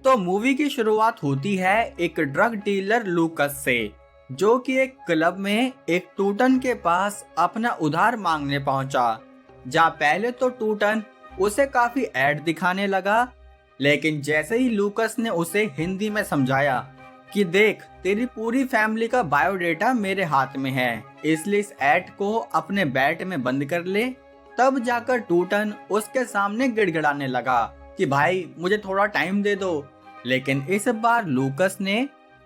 तो मूवी की शुरुआत होती है एक ड्रग डीलर लूकस से, जो कि एक क्लब में एक टूटन के पास अपना उधार मांगने पहुंचा। जहां पहले तो टूटन उसे काफी ऐड दिखाने लगा, लेकिन जैसे ही लूकस ने उसे हिंदी में समझाया कि देख, तेरी पूरी फैमिली का बायोडेटा मेरे हाथ में है, इसलिए इस ऐड को अपने बैट में बंद कर ले, तब जाकर टूटन उसके सामने गिड़गिड़ाने लगा कि भाई मुझे थोड़ा टाइम दे दो। लेकिन इस बार लूकस ने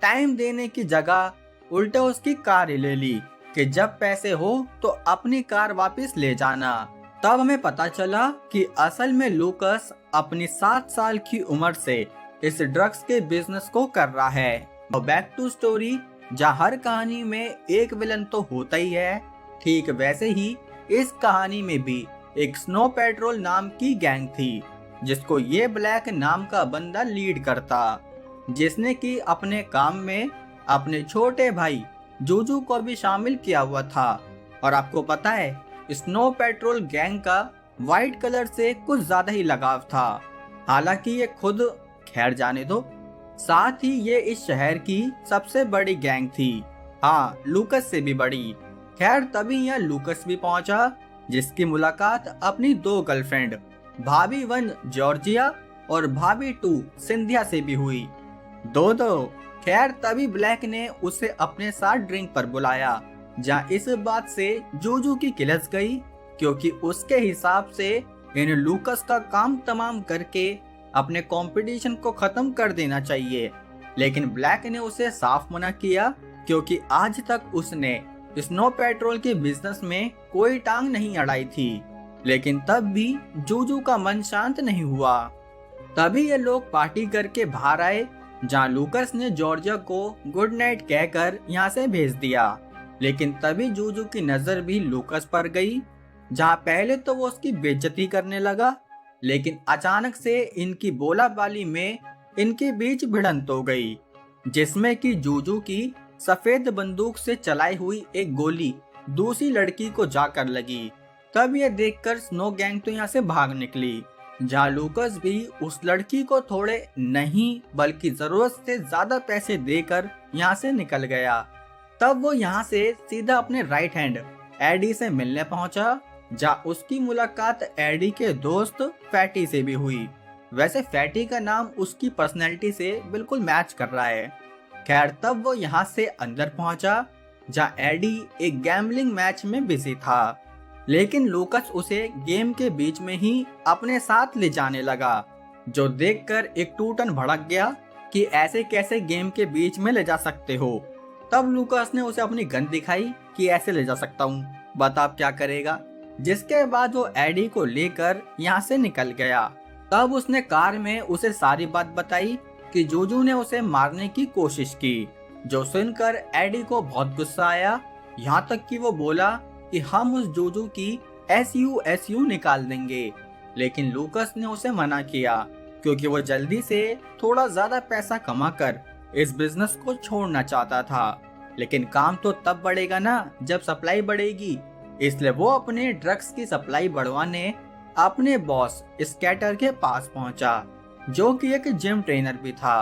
टाइम देने की जगह उल्टा उसकी कार ही ले ली कि जब पैसे हो तो अपनी कार वापस ले जाना। तब हमें पता चला कि असल में लूकस अपनी 7 साल की उम्र से इस ड्रग्स के बिजनेस को कर रहा है। और बैक टू स्टोरी, जहाँ हर कहानी में एक विलन तो होता ही है, ठीक वैसे ही इस कहानी में भी एक स्नो पेट्रोल नाम की गैंग थी, जिसको ये ब्लैक नाम का बंदा लीड करता, जिसने कि अपने काम में अपने छोटे भाई जूजू को भी शामिल किया हुआ था। और आपको पता है, स्नो पेट्रोल गैंग का व्हाइट कलर से कुछ ज्यादा ही लगाव था। हालांकि ये खुद, खैर जाने दो, साथ ही ये इस शहर की सबसे बड़ी गैंग थी, हाँ लूकस से भी बड़ी। खैर तभी यहाँ लूकस भी पहुंचा, जिसकी मुलाकात अपनी 2 गर्लफ्रेंड भाभी 1 जॉर्जिया और भाभी 2 सिंधिया से भी हुई। दो। खैर तभी ब्लैक ने उसे अपने साथ ड्रिंक पर बुलाया, जहाँ इस बात से जूजू की किलस गई, क्योंकि उसके हिसाब से इन लूकस का काम तमाम करके अपने कंपटीशन को खत्म कर देना चाहिए। लेकिन ब्लैक ने उसे साफ मना किया, क्योंकि आज तक उसने स्नो पेट्रोल के बिजनेस में कोई टांग नहीं अड़ाई थी। लेकिन तब भी जूजू का मन शांत नहीं हुआ। तभी ये लोग पार्टी करके बाहर आए, जहाँ लूकस ने जॉर्जिया को गुड नाइट कहकर यहाँ से भेज दिया। लेकिन तभी जूजू की नजर भी लूकस पर गई, जहाँ पहले तो वो उसकी बेइज्जती करने लगा, लेकिन अचानक से इनकी बोलाबाली में इनके बीच भिड़ंत हो गई, जिसमें कि जूजू की सफेद बंदूक से चलाई हुई एक गोली दूसरी लड़की को जाकर लगी। तब ये देखकर स्नो गैंग तो यहाँ से भाग निकली, जहाँ लूकस भी उस लड़की को थोड़े नहीं बल्कि जरूरत से ज्यादा पैसे देकर यहाँ से निकल गया। तब वो यहाँ से सीधा अपने राइट हैंड एडी से मिलने पहुंचा, जहाँ उसकी मुलाकात एडी के दोस्त फैटी से भी हुई। वैसे फैटी का नाम उसकी पर्सनैलिटी से बिल्कुल मैच कर रहा है। खैर तब वो यहाँ से अंदर पहुंचा, जहाँ एडी एक गैम्बलिंग मैच में बिजी था, लेकिन लूकस उसे गेम के बीच में ही अपने साथ ले जाने लगा, जो देखकर एक टूटन भड़क गया कि ऐसे कैसे गेम के बीच में ले जा सकते हो। तब लूकस ने उसे अपनी गन दिखाई कि ऐसे ले जा सकता हूँ, बता आप क्या करेगा। जिसके बाद वो एडी को लेकर यहाँ से निकल गया। तब उसने कार में उसे सारी बात बताई कि जूजू ने उसे मारने की कोशिश की, जो सुनकर एडी को बहुत गुस्सा आया। यहाँ तक कि वो बोला कि हम उस जूजू की SU निकाल देंगे। लेकिन लूकस ने उसे मना किया, क्योंकि वो जल्दी से थोड़ा ज्यादा पैसा कमाकर इस बिजनेस को छोड़ना चाहता था। लेकिन काम तो तब बढ़ेगा ना जब सप्लाई बढ़ेगी, इसलिए वो अपने ड्रग्स की सप्लाई बढ़वाने अपने बॉस स्कैटर के पास पहुंचा, जो कि एक जिम ट्रेनर भी था।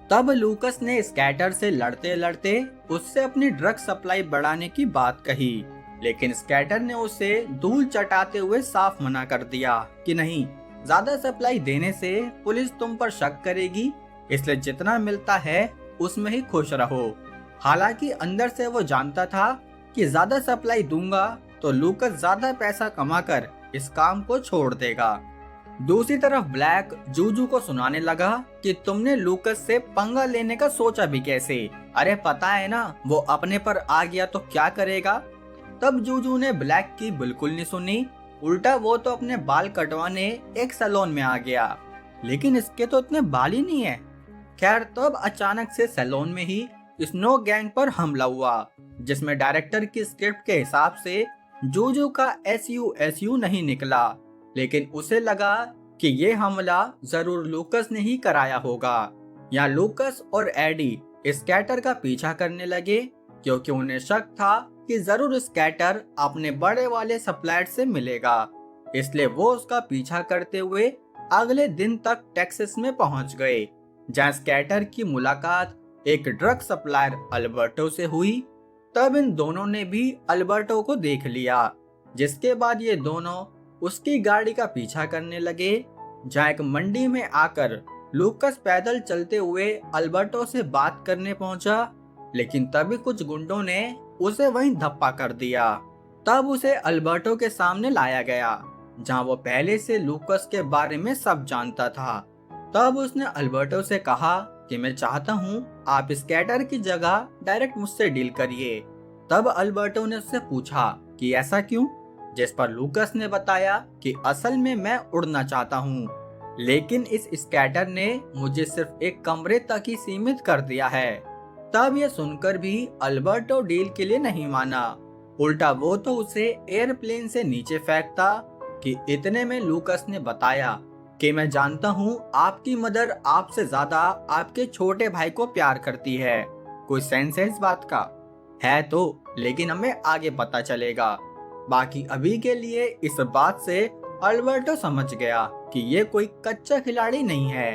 तब लूकस ने स्कैटर से लड़ते लड़ते उससे अपनी ड्रग सप्लाई बढ़ाने की बात कही, लेकिन स्कैटर ने उसे धूल चटाते हुए साफ मना कर दिया कि नहीं, ज्यादा सप्लाई देने से पुलिस तुम पर शक करेगी, इसलिए जितना मिलता है उसमें ही खुश रहो। हालांकि अंदर से वो जानता था कि ज्यादा सप्लाई दूंगा तो लूकस ज्यादा पैसा कमाकर इस काम को छोड़ देगा। दूसरी तरफ ब्लैक जूजू को सुनाने लगा कि तुमने लूकस से पंगा लेने का सोचा भी कैसे, अरे पता है ना वो अपने पर आ गया तो क्या करेगा। तब जूजू ने ब्लैक की बिल्कुल नहीं सुनी, उल्टा वो तो अपने बाल कटवाने एक सैलून में आ गया, लेकिन इसके तो इतने बाल ही नहीं है। खैर तब अचानक से सैलून में ही स्नो गैंग पर हमला हुआ, जिसमें डायरेक्टर की स्क्रिप्ट के हिसाब से जूजू का SU नहीं निकला, लेकिन उसे लगा कि ये हमला जरूर लूकस ने ही कराया होगा। यहाँ लूकस और एडी स्कैटर का पीछा करने लगे, क्योंकि उन्हें शक था कि जरूर स्कैटर अपने बड़े वाले सप्लायर से मिलेगा, इसलिए वो उसका पीछा करते हुए अगले दिन तक टेक्सास में पहुंच गए। जहाँ स्कैटर की मुलाकात एक ड्रग सप्लायर अल्बर्टो से हुई। तब इन दोनों ने भी अल्बर्टो को देख लिया, जिसके बाद ये दोनों उसकी गाड़ी का पीछा करने लगे। जहाँ एक मंडी में आकर लूकस पैदल चलते हुए अल्बर्टो से बात करने पहुंचा, लेकिन तभी कुछ गुंडों ने उसे वहीं धप्पा कर दिया। तब उसे अल्बर्टो के सामने लाया गया, जहाँ वो पहले से लूकस के बारे में सब जानता था। तब उसने अल्बर्टो से कहा कि मैं चाहता हूँ आप स्कैटर की जगह डायरेक्ट मुझसे डील करिए। तब अल्बर्टो ने उससे पूछा कि ऐसा क्यों, जिस पर लूकस ने बताया कि असल में मैं उड़ना चाहता हूँ, लेकिन इस स्कैटर ने मुझे सिर्फ एक कमरे तक ही सीमित कर दिया है। तब ये सुनकर भी अल्बर्टो डील के लिए नहीं माना, उल्टा वो तो उसे एयरप्लेन से नीचे फेंकता। कि इतने में लूकस ने बताया कि मैं जानता हूँ आपकी मदर आपसे ज्यादा आपके छोटे भाई को प्यार करती है। कोई सेंस है इस बात का? है तो, लेकिन हमें आगे पता चलेगा। बाकी अभी के लिए इस बात से अल्बर्टो समझ गया कि ये कोई कच्चा खिलाड़ी नहीं है,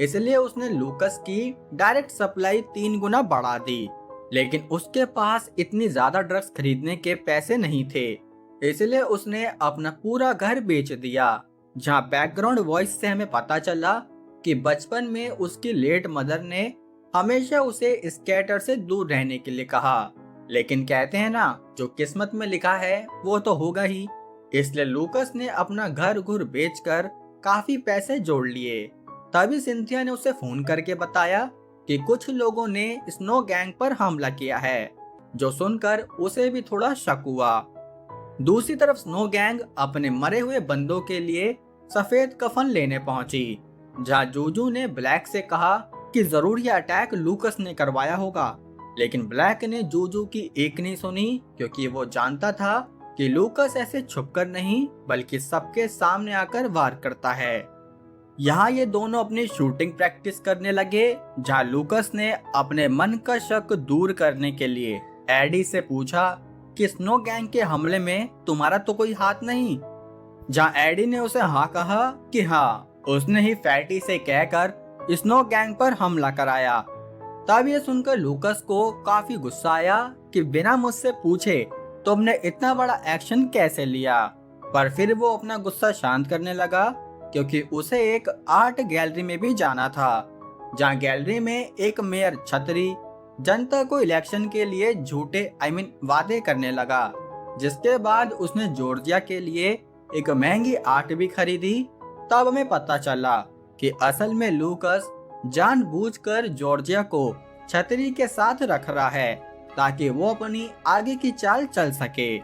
इसलिए उसने लूकस की डायरेक्ट सप्लाई 3 गुना बढ़ा दी। लेकिन उसके पास इतनी ज्यादा ड्रग्स खरीदने के पैसे नहीं थे, इसलिए उसने अपना पूरा घर बेच दिया। जहाँ बैकग्राउंड वॉइस से हमें पता चला कि बचपन में उसकी लेट मदर ने हमेशा उसे स्कैटर से दूर रहने के लिए कहा, लेकिन कहते हैं ना, जो किस्मत में लिखा है वो तो होगा ही। इसलिए लूकस ने अपना घर घुर बेचकर काफी पैसे जोड़ लिए। तभी सिंथिया ने उसे फोन करके बताया कि कुछ लोगों ने स्नो गैंग पर हमला किया है, जो सुनकर उसे भी थोड़ा शक हुआ। दूसरी तरफ स्नो गैंग अपने मरे हुए बंदों के लिए सफेद कफन लेने पहुंची, जहां जूजू ने ब्लैक से कहा कि जरूर यह अटैक लूकस ने करवाया होगा। लेकिन ब्लैक ने जूजू की एक नहीं सुनी, क्योंकि वो जानता था कि लूकस ऐसे छुपकर नहीं बल्कि सबके सामने आकर वार करता है। यहाँ ये दोनों अपनी शूटिंग प्रैक्टिस करने लगे, जहाँ लूकस ने अपने मन का शक दूर करने के लिए एडी से पूछा कि स्नो गैंग के हमले में तुम्हारा तो कोई हाथ नहीं। जहाँ एडी ने उसे हाँ कहा कि हाँ, उसने ही फैटी से कहकर स्नो गैंग पर हमला कराया। तब ये सुनकर लूकस को काफी गुस्सा आया कि बिना मुझसे पूछे तुमने इतना बड़ा एक्शन कैसे लिया। पर फिर वो अपना गुस्सा शांत करने लगा, क्योंकि उसे एक आर्ट गैलरी में भी जाना था, जहाँ गैलरी में एक मेयर छतरी जनता को इलेक्शन के लिए झूठे वादे करने लगा। जिसके बाद उसने जॉर्जिया के लिए एक महंगी आर्ट भी खरीदी। तब हमें पता चला कि असल में लूकस जानबूझकर जॉर्जिया को छतरी के साथ रख रहा है, ताकि वो अपनी आगे की चाल चल सके।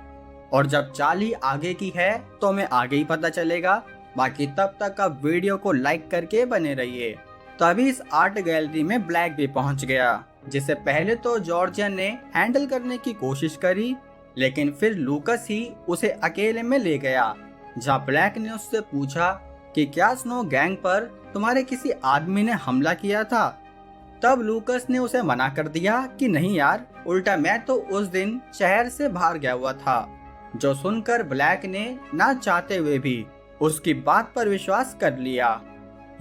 और जब चाल ही आगे की है तो हमें आगे ही पता चलेगा। बाकी तब तक आप वीडियो को लाइक करके बने रहिए। तभी इस आर्ट गैलरी में ब्लैक भी पहुंच गया, जिसे पहले तो जॉर्जिया ने हैंडल करने की कोशिश करी, लेकिन फिर लूकस ही उसे अकेले में ले गया। जहाँ ब्लैक ने उससे पूछा कि क्या स्नो गैंग पर तुम्हारे किसी आदमी ने हमला किया था। तब लूकस ने उसे मना कर दिया कि नहीं यार, उल्टा मैं तो उस दिन शहर से बाहर गया हुआ था। जो सुनकर ब्लैक ने ना चाहते हुए भी उसकी बात पर विश्वास कर लिया।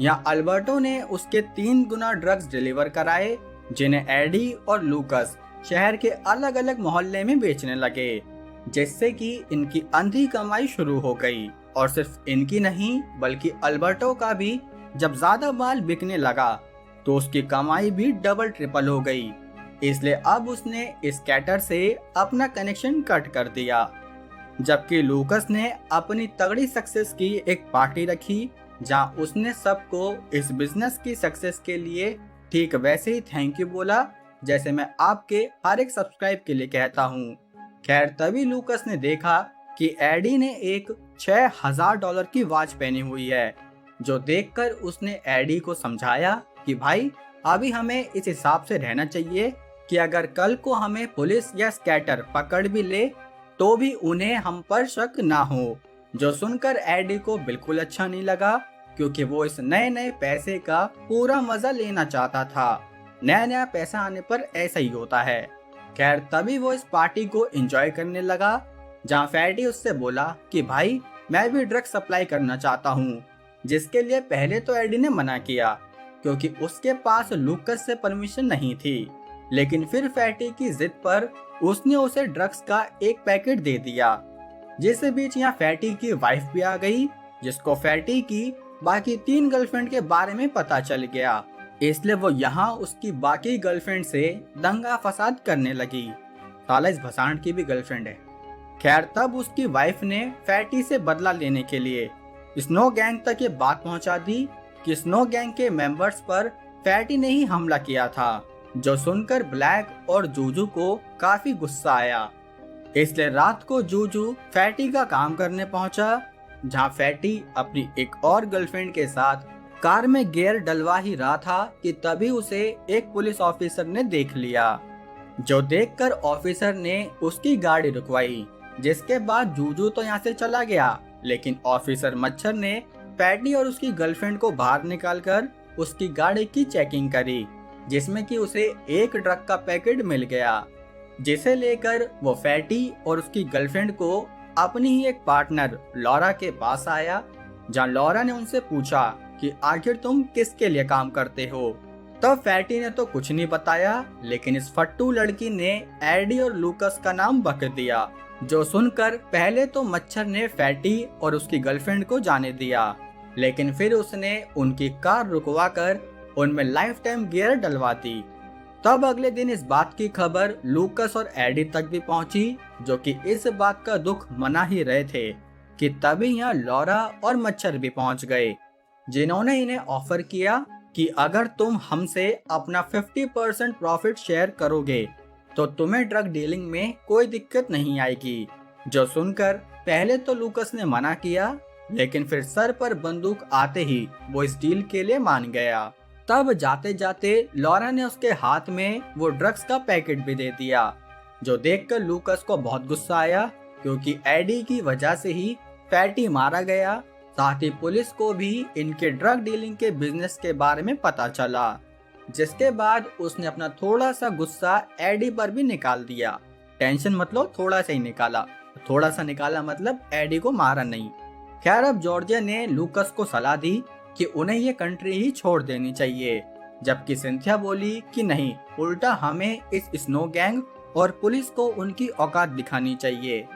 यहाँ अल्बर्टो ने उसके 3 गुना ड्रग्स डिलीवर कराए, जिन्हें एडी और लूकस शहर के अलग अलग मोहल्ले में बेचने लगे, जिससे कि इनकी अंधी कमाई शुरू हो गई। और सिर्फ इनकी नहीं बल्कि अल्बर्टो का भी जब ज्यादा माल बिकने लगा तो उसकी कमाई भी डबल ट्रिपल हो गई। इसलिए अब उसने स्कैटर से अपना कनेक्शन कट कर दिया। जबकि लूकस ने अपनी तगड़ी सक्सेस की एक पार्टी रखी, जहां उसने सबको इस बिजनेस की सक्सेस के लिए ठीक वैसे ही थैंक यू बोला, जैसे मैं आपके हर एक सब्सक्राइब के लिए कहता हूँ। खैर तभी लूकस ने देखा कि एडी ने एक $6000 की वॉच पहनी हुई है, जो देखकर उसने एडी को समझाया कि भाई अभी हमें इस हिसाब से रहना चाहिए कि अगर कल को हमें पुलिस या स्कैटर पकड़ भी ले तो भी उन्हें हम पर शक ना हो। जो सुनकर एडी को बिल्कुल अच्छा नहीं लगा, क्योंकि वो इस नए नए पैसे का पूरा मजा लेना चाहता था। नया नया पैसा आने पर ऐसा ही होता है। खैर तभी वो इस पार्टी को एंजॉय करने लगा, जहाँ फैटी उससे बोला कि भाई मैं भी ड्रग्स सप्लाई करना चाहता हूँ, जिसके लिए पहले तो एडी ने मना किया, क्योंकि उसके पास लूकस से परमिशन नहीं थी। लेकिन फिर फैटी की जिद पर उसने उसे ड्रग्स का एक पैकेट दे दिया। जिस बीच यहाँ फैटी की वाइफ भी आ गई, जिसको फैटी की बाकी 3 गर्लफ्रेंड के बारे में पता चल गया। इसलिए वो यहाँ उसकी बाकी गर्लफ्रेंड से दंगा फसाद करने लगी। साला इस भसांड की भी गर्लफ्रेंड है। खैर तब उसकी वाइफ ने फैटी से बदला लेने के लिए स्नो गैंग तक ये बात पहुंचा दी कि स्नो गैंग के मेंबर्स पर फैटी ने ही हमला किया था, जो सुनकर ब्लैक और जूजू को काफी गुस्सा आया। इसलिए रात को जूजू फैटी का काम करने पहुंचा, जहां फैटी अपनी एक और गर्लफ्रेंड के साथ कार में गियर डलवा ही रहा था कि तभी उसे एक पुलिस ऑफिसर ने देख लिया, जो देखकर ऑफिसर ने उसकी गाड़ी रुकवाई। जिसके बाद जूजू तो यहाँ से चला गया, लेकिन ऑफिसर मच्छर ने फैटी और उसकी गर्लफ्रेंड को बाहर निकालकर उसकी गाड़ी की चेकिंग करी, जिसमें कि उसे एक ड्रग का पैकेट मिल गया, जिसे लेकर वो फैटी और उसकी गर्लफ्रेंड को अपनी ही एक पार्टनर लॉरा के पास आया, जहां लॉरा ने उनसे पूछा कि आखिर तुम किसके लिए काम करते हो। तब फैटी ने तो कुछ नहीं बताया, लेकिन इस फट्टू लड़की ने एडी और लूकस का नाम बक दिया, जो सुनकर पहले तो मच्छर ने फैटी और उसकी गर्लफ्रेंड को जाने दिया, लेकिन फिर उसने उनकी कार रुकवाकर उनमें लाइफ टाइम गियर डलवा दी। तब अगले दिन इस बात की खबर लूकस और एडी तक भी पहुंची, जो कि इस बात का दुख मना ही रहे थे कि तभी यहाँ लॉरा और मच्छर भी पहुंच गए, जिन्होंने इन्हें ऑफर किया कि अगर तुम हमसे अपना 50% प्रॉफिट शेयर करोगे तो तुम्हें ड्रग डीलिंग में कोई दिक्कत नहीं आएगी। जो सुनकर पहले तो लूकस ने मना किया, लेकिन फिर सर पर बंदूक आते ही वो इस डील के लिए मान गया। तब जाते जाते लॉरा ने उसके हाथ में वो ड्रग्स का पैकेट भी दे दिया, जो देखकर लूकस को बहुत गुस्सा आया, क्योंकि एडी की वजह से ही फैटी मारा गया। साथ ही पुलिस को भी इनके ड्रग डीलिंग के बिजनेस के बारे में पता चला, जिसके बाद उसने अपना थोड़ा सा गुस्सा एडी पर भी निकाल दिया। टेंशन मतलब थोड़ा सा ही निकाला, थोड़ा सा निकाला मतलब एडी को मारा नहीं। खैर अब जॉर्जिया ने लूकस को सलाह दी कि उन्हें ये कंट्री ही छोड़ देनी चाहिए, जबकि सिंथिया बोली कि नहीं, उल्टा हमें इस स्नो गैंग और पुलिस को उनकी औकात दिखानी चाहिए।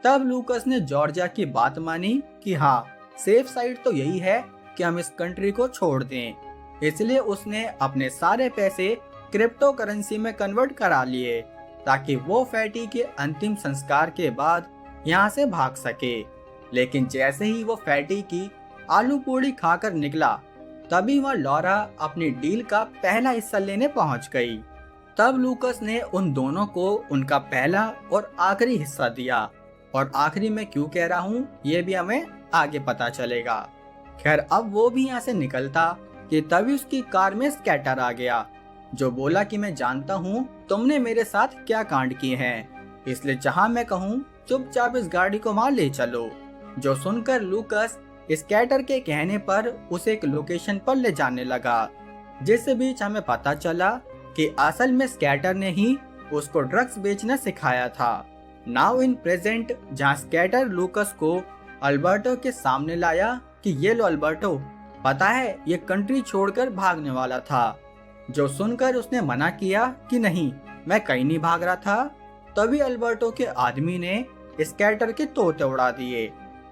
तब लूकस ने जॉर्जिया की बात मानी कि हाँ, सेफ साइड तो यही है कि हम इस कंट्री को छोड़ दें। इसलिए उसने अपने सारे पैसे क्रिप्टो करेंसी में कन्वर्ट करा लिए, ताकि वो फैटी के अंतिम संस्कार के बाद यहाँ से भाग सके। लेकिन जैसे ही वो फैटी की आलू पूड़ी खाकर निकला, तभी वह लॉरा अपनी डील का पहला हिस्सा लेने पहुंच गई। तब लूकस ने उन दोनों को उनका पहला और आखिरी हिस्सा दिया, और आखिरी में क्यों कह रहा हूँ ये भी हमें आगे पता चलेगा। खैर अब वो भी यहाँ से निकलता कि तभी उसकी कार में स्कैटर आ गया, जो बोला कि मैं जानता हूँ तुमने मेरे साथ क्या कांड किए हैं, इसलिए जहाँ मैं कहूँ चुपचाप इस गाड़ी को वहाँ ले चलो। जो सुनकर लूकस स्कैटर के कहने पर उसे एक लोकेशन पर ले जाने लगा, जिस बीच हमें पता चला कि असल में स्कैटर ने ही उसको ड्रग्स बेचना सिखाया था। नाउ इन प्रेजेंट, जहाँ स्कैटर लूकस को अल्बर्टो के सामने लाया कि ये लो अल्बर्टो, पता है ये कंट्री छोड़कर भागने वाला था। जो सुनकर उसने मना किया कि नहीं, मैं कहीं नहीं भाग रहा था। तभी अल्बर्टो के आदमी ने स्कैटर के तोते उड़ा दिए,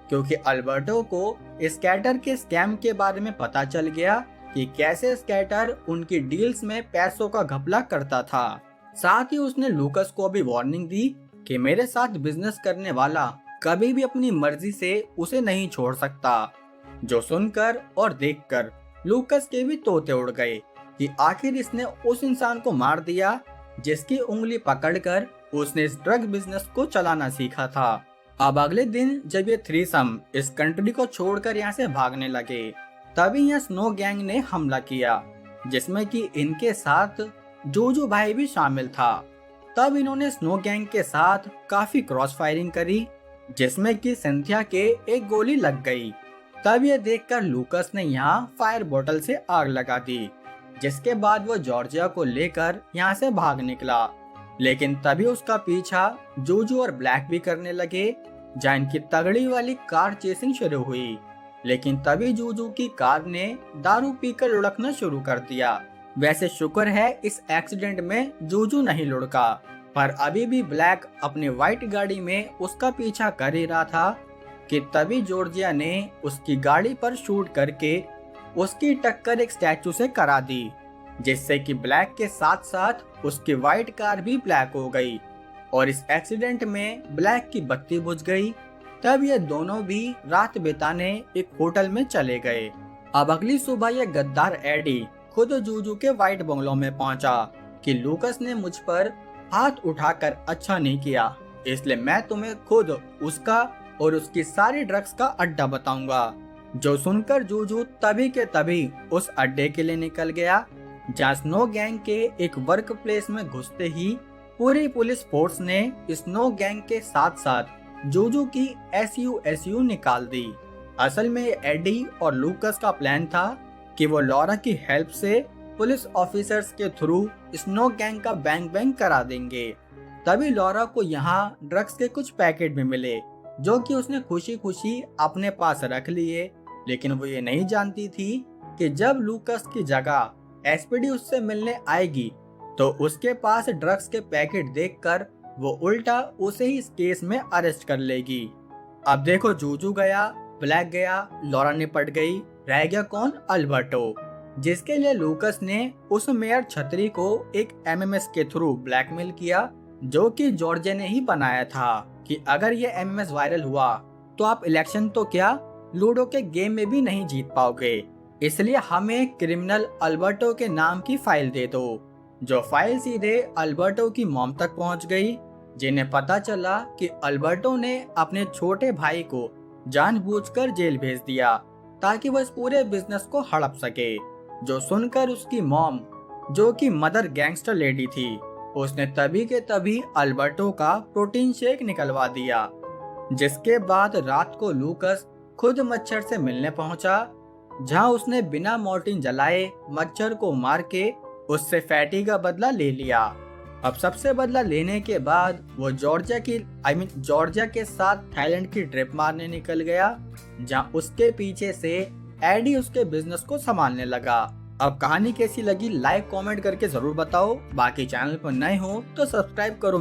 क्योंकि अल्बर्टो को स्कैटर के स्कैम के बारे में पता चल गया कि कैसे स्कैटर उनकी डील्स में पैसों का घपला करता था। साथ ही उसने लूकस को भी वार्निंग दी कि मेरे साथ बिजनेस करने वाला कभी भी अपनी मर्जी से उसे नहीं छोड़ सकता। जो सुनकर और देखकर लूकस के भी तोते उड़ गए कि आखिर इसने उस इंसान को मार दिया जिसकी उंगली पकड़कर उसने इस ड्रग बिजनेस को चलाना सीखा था। अब अगले दिन जब ये थ्रीसम इस कंट्री को छोड़कर यहाँ से भागने लगे, तभी यहाँ स्नो गैंग ने हमला किया, जिसमें कि इनके साथ जूजू भाई भी शामिल था। तब इन्होंने स्नो गैंग के साथ काफी क्रॉस फायरिंग करी, जिसमें कि सिंथिया के एक गोली लग गई। तब ये देखकर लूकस ने यहाँ फायर बोतल से आग लगा दी, जिसके बाद वो जॉर्जिया को लेकर यहाँ से भाग निकला। लेकिन तभी उसका पीछा जूजू और ब्लैक भी करने लगे, जहाँ इनकी तगड़ी वाली कार चेसिंग शुरू हुई। लेकिन तभी जूजू की कार ने दारू पीकर लुढ़कना शुरू कर दिया। वैसे शुक्र है इस एक्सीडेंट में जूजू नहीं लुढ़का, पर अभी भी ब्लैक अपनी व्हाइट गाड़ी में उसका पीछा कर ही रहा था कि तभी जॉर्जिया ने उसकी गाड़ी पर शूट करके उसकी टक्कर एक स्टैचू से करा दी, जिससे कि ब्लैक के साथ साथ उसकी व्हाइट कार भी ब्लैक हो गई और इस एक्सीडेंट में ब्लैक की बत्ती बुझ गई। तब ये दोनों भी रात बिताने एक होटल में चले गए। अब अगली सुबह ये गद्दार एडी खुद जूजू के व्हाइट बंगलो में पहुंचा कि लूकस ने मुझ पर हाथ उठाकर अच्छा नहीं किया, इसलिए मैं तुम्हें खुद उसका और उसकी सारी ड्रग्स का अड्डा बताऊंगा। जो सुनकर जूजू तभी के तभी उस अड्डे के लिए निकल गया, जहाँ स्नो गैंग के एक वर्क प्लेस में घुसते ही पूरी पुलिस फोर्स ने स्नो गैंग के साथ साथ जूजू की एसयू निकाल दी। असल में ये एडी और लूकस का प्लान था कि वो लॉरा की हेल्प से पुलिस ऑफिसर्स के थ्रू स्नो गैंग का बैंग करा देंगे। तभी लॉरा को यहाँ ड्रग्स के कुछ पैकेट भी मिले, जो कि उसने खुशी खुशी अपने पास रख लिए, लेकिन वो ये नहीं जानती थी कि जब लूकस की जगह एसपीडी उससे मिलने आएगी तो उसके पास ड्रग्स के पैकेट देखकर वो उल्टा उसे ही इस केस में अरेस्ट कर लेगी। अब देखो, जूजू गया, ब्लैक गया, लॉरा निपट गई, रह गया कौन? अल्बर्टो, जिसके लिए लूकस ने उस मेयर छतरी को एक एमएमएस के थ्रू ब्लैकमेल किया, जो कि जॉर्जिया ने ही बनाया था कि अगर ये एमएमएस वायरल हुआ तो आप इलेक्शन तो क्या लूडो के गेम में भी नहीं जीत पाओगे, इसलिए हमें क्रिमिनल अल्बर्टो के नाम की फाइल दे दो। जो फाइल सीधे अल्बर्टो की मॉम तक पहुंच गई, जिन्हें पता चला कि अल्बर्टो ने अपने छोटे भाई को जानबूझकर जेल भेज दिया ताकि वह इस पूरे बिजनेस को हड़प सके। जो सुनकर उसकी मॉम, जो कि मदर गैंगस्टर लेडी थी, उसने तभी के तभी अल्बर्टो का प्रोटीन शेक निकलवा दिया। जिसके बाद रात को लूकस खुद मच्छर से मिलने पहुंचा, जहां उसने बिना मॉर्टिन जलाए मच्छर को मार के उससे फैटी का बदला ले लिया। अब सबसे बदला लेने के बाद वो जॉर्जिया के साथ थाईलैंड की ट्रिप मारने निकल गया, जहां उसके पीछे से एडी उसके बिजनेस को संभालने लगा। अब कहानी कैसी लगी लाइक कमेंट करके जरूर बताओ। बाकी चैनल पर नए हो तो सब्सक्राइब करो।